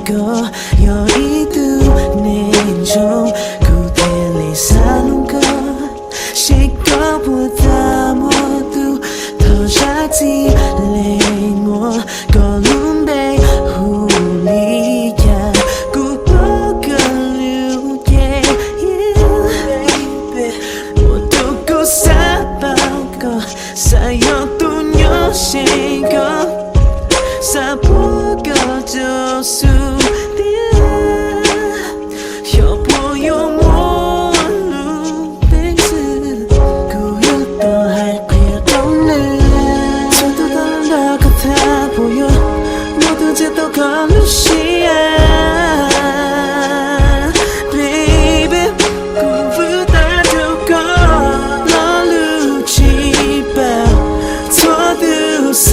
个有一度那种古典里撒弄个谁搞不到我都头下地雷我高lum被狐狸呀古堡个流言我都够撒包个撒有度牛谁个撒不够就是有破有陌路辈子古有都还快要懂了这都当了个他不有我都知道可能是baby 辜负他就够老路几包错都撒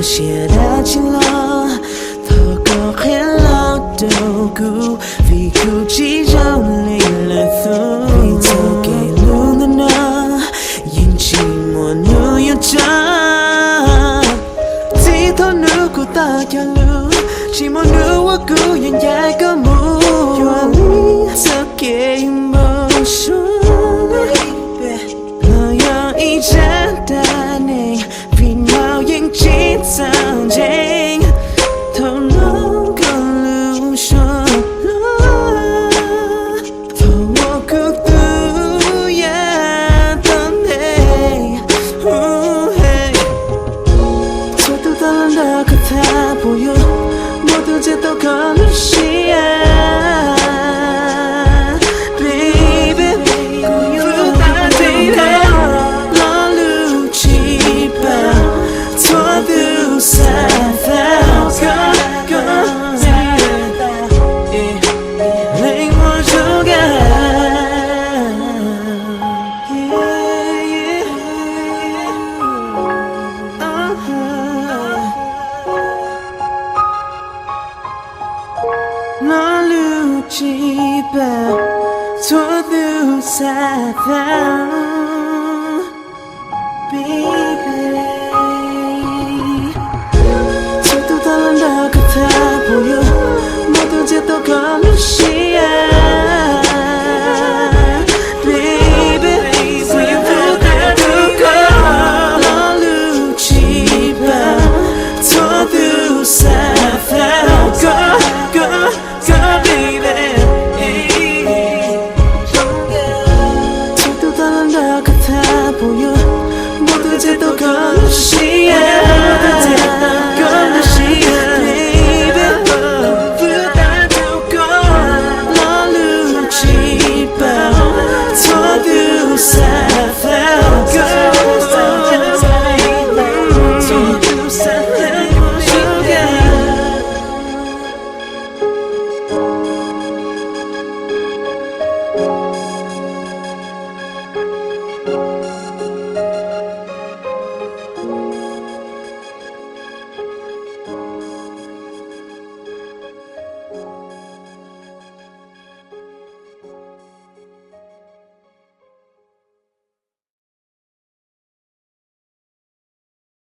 写的情了，透过黑老豆骨，vì苦chỉ trong linh lời thôi. Vì thơ kể luôn đó nó, nhưng chỉ muốn nuôi yêu cha. Chỉ thôi nữ của ta cho lưu, chỉ muốn nuôi của những dài có mù. Thơ kể emotion, lời yêu cha ta nên vì nhau những chiến sang tranh thâu lâu còn lưu cho thâu một cuộc tu ya tâm hey cho tôi ta lần đầu có tha bùi yêu một thứ chết tôi có lúc xí nó lưu chỉ bao thua lưu xa thao